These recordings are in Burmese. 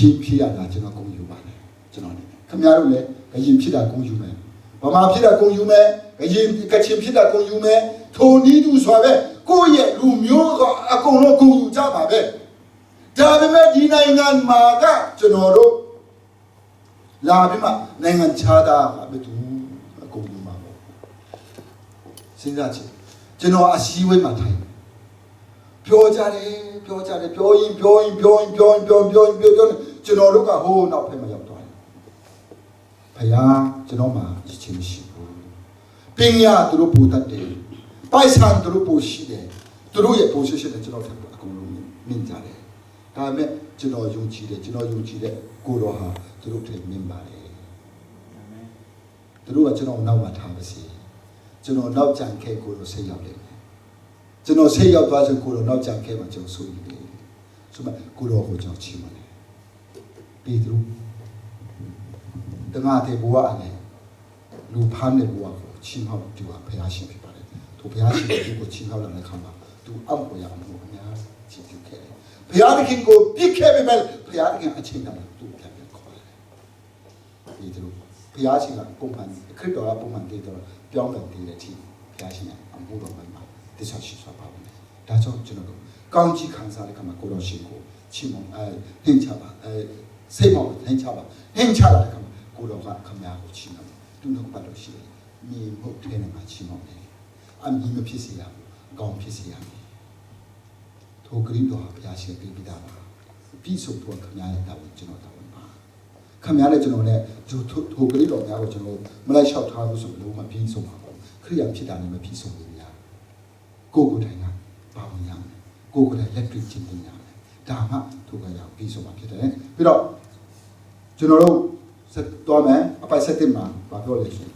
ရင်ဖြစ်ရတာကျွန်တော်ကုန်ယူပါတယ်ကျွန်တော်နေခင်ဗျားတို့လည်းကရင်ဖြစ်တာကုန်ယူမယ်ဗမာဖြစ်တာကုန်ယူမယ်ကရင်ကချင်ဖြစ်တာကုန်ယူမယ်ထိုနည်းတူဆိုပဲကိုယ့်ရဲ့လူမျိုးကအကုန်လုံးကုန်ယူကြပါပဲဒါပေမဲ့ဒီနိုင်ငံမှာကကျွန်တော်တို့လာပြီးမှနိုင်ငံခြားသားကဘယ်သူအကုန်ယူမှာပေါ့စဉ်းစားကြည့်ကျွန်တော်အစည်းအဝေးမှာထိုင်ပြောကြတယ်ပြောရင်ကျွန်တော်တို့ကဟိုးနောက်ဖက်မှာရောက်သွားတယ်ဖယားကျွန်တော်မှရချင်းမရှိဘူးပညာသူတို့ပူတတ်တယ်ပိုက်ဆံသူတို့ပူရှိတယ်သူတို့ရဲ့ position နဲ့ကျွန်တော်ထပ်အကုန်လုံးမြင်ကြတယ်ဒါပေမဲ့ကျွန်တော်ယုံကြည်တယ်ကိုတော်ဟာသူတို့ထည့်မြင်ပါတယ်သူတို့ကကျွန်တော်နောက်မှာထားပါစေကျွန်တော်နောက်ကြံခဲ့ကိုတော်ဆိတ်ရောက်တယ်ကျွန်တော်ဆိတ်ရောက်သွားဆိုကိုတော်နောက်ကြံခဲ့မှာကျွန်တော်ဆိုရတယ်ဆိုမှကိုတော်ကိုကျွန်တော်ချီးမတယ်ပေတရုတငါတဲ့ဘဝအနေလူဖမ်းတဲ့ဘဝကိုချီးမောက်သူကဘုရားရှင်ဖြစ်ပါတယ်သူဘုရားရှင်ကိုချီးမောက်လာတဲ့ခါမှာသူအံ့ဖွယ်ရအောင်အများချီးကျူးခဲ့တယ်ဘုရားသခင်ကိုပြစ်ခဲ့ပေမဲ့ဘုရားသခင်အချိန်တိုင်းသူပြန်ပြန်ခေါ်တယ်ပေတရုဘုရားရှင်ကပုံမှန်ခရစ်တော်ကပုံမှန်တည်တော့ပြောင်းတယ်တည်တဲ့အထိဘုရားရှင်ကအမှုတော်မှာတစ္ဆာရှိစွာပါဝင်ဒါကြောင့်ကျွန်တော်တို့ကောင်းကြီးခံစားတဲ့ခါမှာကိုတော်ရှင်ကိုချီးမွမ်းနှင်ချပါစိတ်မောက်နှင်ချပါနှင်ချလာတဲ့ခါမှာကိုတော်ကခမည်းကိုချီးမွမ်းသူတို့ပတ်လို့ရှိတယ်မြေမှုတ်ထဲမှာချီးမွမ်းတယ်အမြင်မဖြစ်စေရဘူးအကောင်းဖြစ်စေရမယ်ထိုဂရိတော်ဘုရားရှင်ပြပြီးသားပါပြီးဆုံးတော့ခမည်းရဲ့တာဝန်ကျွန်တော်တာဝန်ပါခမည်းနဲ့ကျွန်တော်နဲ့ထိုဂရိတော်များကိုကျွန်တော်မလိုက်လျှောက်ထားဘူးဆိုလို့မပြီးဆုံးပါဘူးခရိယာဖြစ်တာနဲ့မပြီးဆုံးဘူးများကိုယ်တိုင်ကပါဝင်ရမယ်ကိုယ်တိုင်လက်တွေ့ကျင့်သင်ရမယ်ဒါမှထိုကရောက်ပြီးဆုံးမှာဖြစ်တယ်ပြီးတော့ကျွန်တော်တို့ဆက်သွားမယ်အပိုင်ဆက်တင်မှာပြောလို့ရှိရင်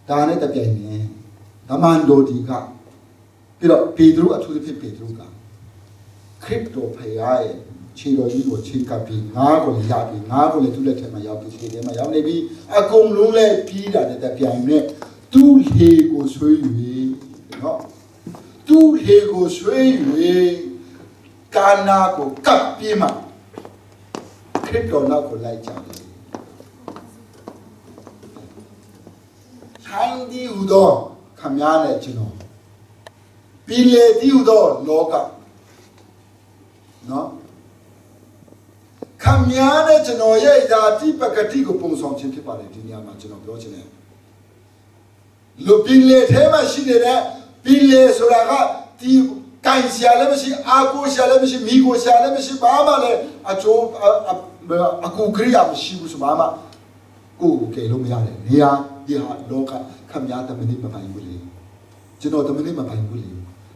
ဒါနဲ့တပြိုင်နက်ဓမ္မန်တော်ဒီကပြီးတော့ပေတရုအထူးသဖြင့်ပေတရုကခရစ်တော်ဖခင်ရဲ့ခြေတော်ကြီးကိုချိန်ကပ်ပြီးငါးကိုလည်းရပြီးငါးကိုလည်းသူ့လက်ထဲမှာရောက်ပြီးခြေထဲမှာရောက်နေပြီးအကုန်လုံးလည်းပြီးတာတဲ့တပြိုင်နက်သူ့လေကိုဆွေး၍နော်သူ့လေကိုဆွေး၍ကာနာကိုကပ်ပြီးမှခရစ်တော်နောက်ကိုလိုက်ကြတယ်ထိုင်းဒီဟူသောခမည်းနဲ့ကျွန်တော်ပြည်လေဒီဟူသောလောကနော်ခမည်းနဲ့ကျွန်တော်ရဲ့ဓာတိပကတိကိုပုံဆောင်ခြင်းဖြစ်ပါတယ်ဒီနေရာမှာကျွန်တော်ပြောချင်တယ်လူပြည်လေထဲမှာရှိနေတဲ့ပြည်လေဆိုတာကဒီကိုင်ရှာလည်းမရှိအာကိုရှာလည်းမရှိမိကိုရှာလည်းမရှိဘာမှလည်းအကျိုးအကူကရိယာမရှိဘူးဆိုမှကိုယ်ကယ်လို့မရတယ်နေရာဒီဟာလောကခမည်းတမန်မပိုင်ဘူးလေကျွန်တော်တမန်မပိုင်ဘူးလေ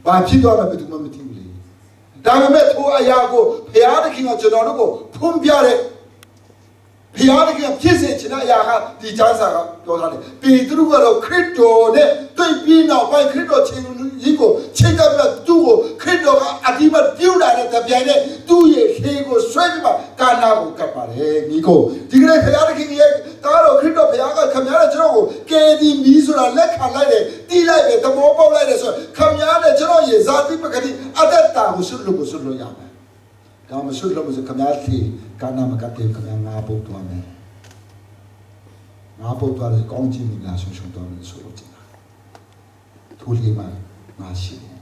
ဘာဖြစ်သွားလဲဘယ်သူမှမသိဘူးလေဒါပေမဲ့ထိုအရာကိုဘုရားသခင်ကကျွန်တော်တို့ကိုဖွင့်ပြတဲ့ဘုရားသခင်ဖြစ်စေချင်တဲ့အရာကဒီကျမ်းစာကပြောထားတယ်ပေတရုကတော့ခရစ်တော်နဲ့တွေ့ပြီးနောက်ပိုင်းခရစ်တော်ချင်းကြီးကိုချိန်ကပ်ပြီးသူ့ကိုခရစ်တော်ကအတိမတ်ပြုလာတဲ့တပြိုင်နက်သူ့ရဲ့ခေကိုဆွဲပြီးမှကာနာကိုကပ်ပါတယ်မိကိုဒီကနေ့ဘုရားသခင်ရဲ့တားတော်ခရစ်တော်ဘုရားကခမည်းတော်ကျွန်တော်ကိုကယ်ဒီမီဆိုတာလက်ခံလိုက်တယ်တီးလိုက်တယ်သဘောပေါက်လိုက်တယ်ဆိုခမည်းတော်ကျွန်တော်ရဲ့ဇာတိပကတိအတ္တတာကိုဆွလို့ရမယ်ဒါမှဆွလို့မဆိုခမည်းတော်ကာနာမကတဲ့ခမည်းငါပုတ်သွားမယ်ငါပုတ်သွားတယ်ကောင်းချီးမင်္ဂလာဆုံးသွားမယ်ဆိုလို့ကျင်တာထိုးလေးမှာငါရှိတယ်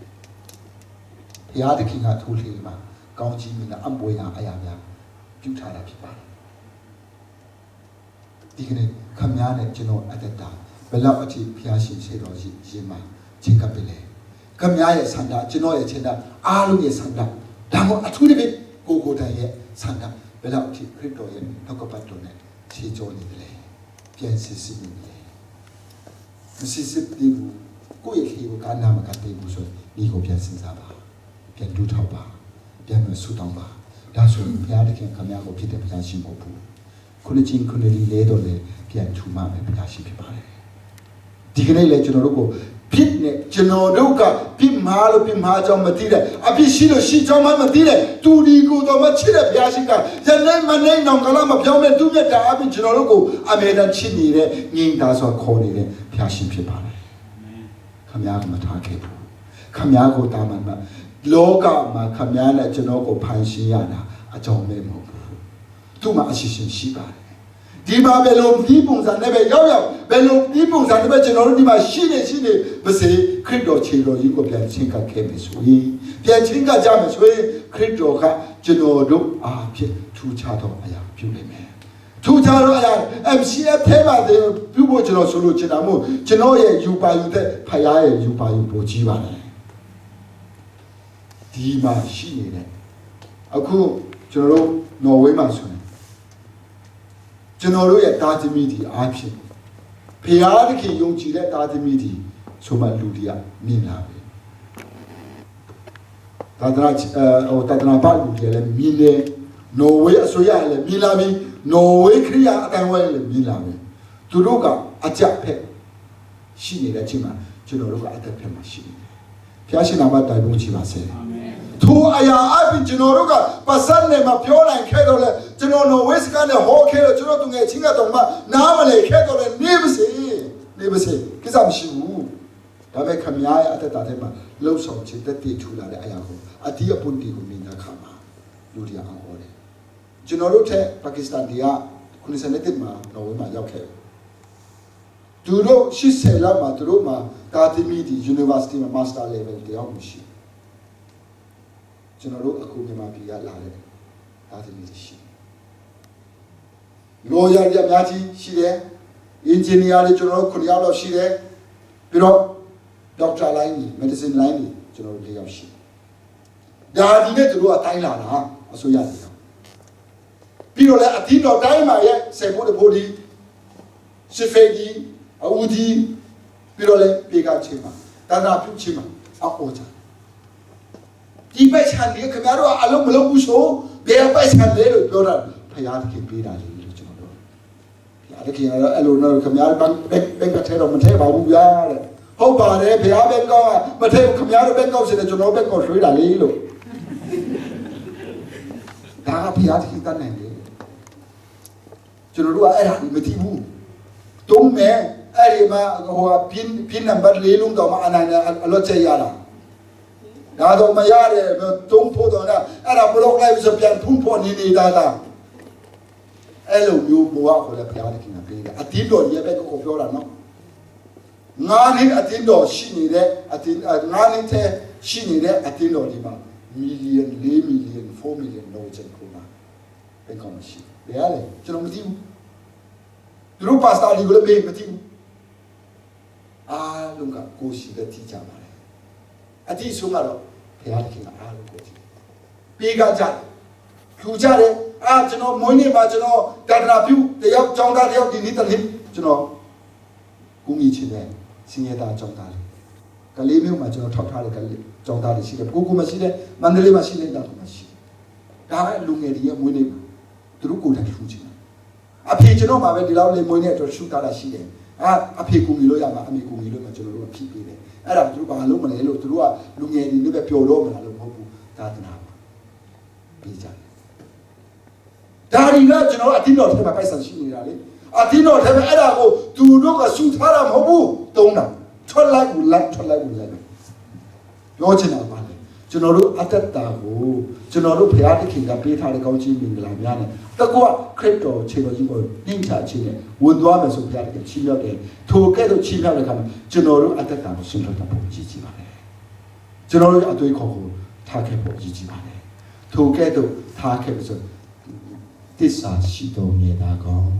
ဘုရားသခင်ကထိုးလေးမှာကောင်းချီးမင်္ဂလာအပွေရာအရာများပြုထားတာဖြစ်ပါတယ်ဒီကနေ့ခမည်းနဲ့ကျွန်တော်အတ္တတာဘယ်လောက်အထိဘုရားရှင်ခြေတော်ရှိရင်မှာချိန်ကပ်ပြီလေခမည်းရဲ့ဆန္ဒကျွန်တော်ရဲ့ခြေတော်အားလုံးရဲ့ဆန္ဒဒါမှအထူးသဖြင့်ကိုယ်တိုင်ရဲ့ဆန္ဒဘယ်လောက်အထိခရစ်တော်ရဲ့နှုတ်ကပတ်တော်နဲ့ခြေကျော်နေတယ်ပြန်စစ်စစ်နေတယ်မစစ်စစ်ဘူးကိုယ့်ရဲ့ခေကိုကာနာမကတ်ဘူးဆိုဒီကိုပြန်စဉ်းစားပါပြန်ဒူးထောက်ပါပြန်မဆူတောင်းပါဒါဆိုရင်ဘုရားသခင်ခမည်းကိုဖြစ်တဲ့ဘုရားရှင်ကိုဘူးခုနှစ်ချင်းခုနှစ်လီလဲတော့လေပြန်ထူမှမယ်ဘုရားရှင်ဖြစ်ပါတယ်ဒီကနေ့လေကျွန်တော်တို့ကိုဖြစ်နေကျွန်တော်တို့ကပြစ်မှားလို့ပြစ်မှားကြောင်းမသိတဲ့အပြစ်ရှိလို့ရှိကြောင်းမသိတဲ့သူဒီကိုတော့မချစ်တဲ့ဘုရားရှင်ကယနေ့မနေ့တော့ကလာမပြောင်းမဲ့သူမြတ်တာအပြစ်ကျွန်တော်တို့ကိုအမြဲတမ်းချစ်နေတဲ့ငြိမ်သာစွာခေါ်နေတဲ့ဘုရားရှင်ဖြစ်ပါတယ်ခမည်းကမထားခဲ့ဘူးခမည်းကိုတာမန်မှာ လောကမှာခမည်းနဲ့ကျွန်တော်ကိုဖန်ဆင်းရတာအကြောင်းမဲ့မဟုတ်ဘူးသူ့မှာအရှိရှင်ရှိပါတယ်ဒီမှာဘယ်လိုပြီးပုံစံနဲ့ပဲရောက်ဘယ်လိုပြီးပုံစံနဲ့ပဲကျွန်တော်တို့ဒီမှာရှိနေပါစေခရစ်တော်ခြေတော်ကြီးကိုပြန်ချင်းကပ်ခဲ့မယ်ဆိုရင်ပြန်ချင်းကပ်ကြမယ်ဆိုရင်ခရစ်တော်ကကျွန်တော်တို့အားဖြင့်ထူခြားသောအရာပြုနိုင်မယ်ထူခြားသောအရာ MCF ထဲမှာပြုဖို့ကျွန်တော်ဆိုလို့ချင်တာမို့ကျွန်တော်ရဲ့ယူပါယူတဲ့ဖခင်ရဲ့ယူပါယူပို့ကြီးပါတယ်ဒီမှာရှိနေတဲ့အခုကျွန်တော်တို့နော်ဝေးမှာဆိုရင်ကျွန်တော်တို့ရဲ့တာသမီဒီအားဖြင့်ဖခင်သခင်ယုံကြည်တဲ့တာသမီဒီဆိုမှလူတွေကမြင်လာပြီတာသနာပါလူတွေလည်းမြင်တယ်နော်ဝေးအစိုးရလည်းမြင်လာပြီနော်ဝေးခရိယာအတိုင်းဝဲလည်းမြင်လာပြီသူတို့ကအကြက်ဖက်ရှိနေတဲ့အချိန်မှာကျွန်တော်တို့ကအသက်ဖက်မှာရှိနေတယ်ဖခင်ရှင်နာမတိုင်ဖို့ချီပါစေအာမင်ထိုအရာအပြင်ကျွန်တော်တို့ကပတ်စံနဲ့မပြောနိုင်ခဲ့တော့လေကျွန်တော်နော်ဝစ်ကနေဟောခဲ့တော့ကျွန်တော်သူငယ်ချင်းကတော့မှနားမလည်ခဲ့တော့လေနေပါစေကိစ္စမရှိဘူးဒါပေမဲ့ခမည်းရဲ့အသက်တာထဲမှာလှုပ်ဆောင်ခြင်းတက်တည်ထူလာတဲ့အရာကိုအတိအပွန်တီကိုမြင်တဲ့အခါမှာလူတွေအောင်ဟောတယ်ကျွန်တော်တို့ထက်ပါကစ္စတန်တွေက90မှာနော်ဝေးမှာရောက်ခဲ့သူတို့80လောက်မှာသူတို့မှာကာတီမီဒီ University မှာ Master Level တရားမရှိကျွန်တော်တို့အခုမြန်မာပြည်ကလာတဲ့ကာတီမီဒီရှိလော်ယာတွေအများကြီးရှိတယ် Engineer တွေကျွန်တော်တို့9ယောက်လောက်ရှိတယ်ပြီးတော့ Doctor Line တွေ Medicine Line တွေကျွန်တော်တို့4ယောက်ရှိဒါဒီနဲ့သူတို့အတိုင်းလာတာအစိုးရတွေပြီးတော့လည်းအသင်းတော်တိုင်းမှာရဲ့စေဖို့တဖို့ဒီစစ်ဖေးကြီးအူဒီပြီးတော့လည်းပြေကချင်းမှာတာနာပြုချင်းမှာအော်ချာဒီပိုက်ဆံတွေခင်ဗျားတို့ကအလုံးမလုံးဘူးဆိုဘယ်ပိုက်ဆံလဲလို့ပြောတာဖယားတခင်ပေးတာလေလို့ကျွန်တော်တို့ဖယားတခင်ကတော့အဲ့လိုတော့ခင်ဗျားတို့ဘက်ကထဲတော့မထဲပါဘူးဗျာတဲ့ဟုတ်ပါတယ်ဖယားဘက်ကမထဲခင်ဗျားတို့ဘက်ကောက်စတယ်ကျွန်တော်ဘက်ကောက်ရွှေးတာလေလို့ဒါကဖယားတခင်တတ်နိုင်တယ်ကျွန်တော်တို့ကအဲ့ဒါမသိဘူးတုံးမဲ့အဲ့ဒီမှာဟိုပြင်းနံပါတ်၄လုံးတော့မအနိုင်အလော့ချက်ရတာဒါတော့မရတယ်တုံးဖို့တော့အဲ့ဒါဘလော့လိုက်ဆိုပြန်ဖုန်ဖို့နေတာအဲ့လိုမျိုးဘဝကိုလည်းဖျားတယ်ခင်ဗျာပေးတယ်အတင်းတော်ရဲ့ဘက်ကကိုပြောတာနော်ငါးနှစ်အတင်းတော်ရှိနေတဲ့အတင်းငါးနှစ်ထဲရှိနေတဲ့အတင်းတော်ဒီမှာမီလီယံ4မီလီယံ4မီလီယံတော့ချက်ခုမှာဘယ်ကောင်ရှိဘယ်ရလဲကျွန်တော်မသိဘူးသူတို့ပါစတာလီကိုလည်းမေးမသိဘူးအားလုံးကကိုရှိတဲ့ထိကြပါလေအတိဆုံးကတော့ဖခင်ခင်ကအားလုံးကိုကြည့်ပေးကကြတယ်ထူကြတယ်ကျွန်တော်မွေးနေ့မှာကျွန်တော်တာတနာပြုတယောက်ကြောင်းသားတယောက်ဒီနေ့တည်းကျွန်တော်ကိုကြီးချင်းတဲ့စင်ရတာကြောင်းသားလေးကလေးမျိုးမှာကျွန်တော်ထောက်ထားတဲ့ကလေးကြောင်းသားတွေရှိတယ်ကိုမရှိတဲ့မန္တလေးမှာရှိတဲ့တာမရှိဒါကလူငယ်တွေရဲ့မွေးနေ့မှာသူတို့ကိုယ်တိုင်ထူချင်တယ်အဖေကျွန်တော်မှာပဲဒီလောက်လေးမွေးနေ့အတွက်ရှုတာရှိတယ်အဖေကူမီလို့ရမှာအမေကူမီလို့မှကျွန်တော်တို့ကဖြည့်ပေးတယ်အဲ့ဒါသူတို့ဘာလို့မလဲလို့သူတို့ကလူငယ်တွေလည်းပဲပျော်တော့မလားလို့မဟုတ်ဘူးသာသနာပါပြီးကြတယ်ဒါရီကကျွန်တော်အတင်းတော်ထဲမှာပိုက်ဆံရှိနေတာလေအတင်းတော်ထဲမှာအဲ့ဒါကိုသူတို့ကစုထားတာမဟုတ်ဘူးတုံးတာထွက်လိုက်ဘူးလိုက်ပြောချင်တာပါလေကျွန်တော်တို့အတ္တတာကိုကျွန်တော်တို့ဘုရားသခင်ကပေးထားတဲ့ကောင်းချီးမင်္ဂလာများနဲ့တကွခရစ်တော်ခြေတော်ကြီးကိုနှိမ့်ချခြင်းနဲ့ဝင်သွားမယ်ဆိုဘုရားသခင်ချီးမြှောက်တယ်ထိုကဲ့သို့ချီးမြှောက်တဲ့အခါမှာကျွန်တော်တို့အတ္တတာကိုရှင်းထုတ်တာပုံကြည့်ကြည့်ပါလေကျွန်တော်တို့အသွေးခေါ်ကိုထားခဲ့ပုံကြည့်ကြည့်ပါလေထိုကဲ့သို့ထားခဲ့ပြီးဆိုတစ္ဆာရှိတော်နေတာကောင်း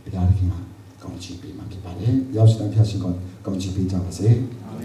ဘုရားသခင်ကကောင်းချီးပေးမှာဖြစ်ပါလေရောက်စတဲ့ဖျားရှင်ကောင်းချီးပေးကြပါစေအာမင်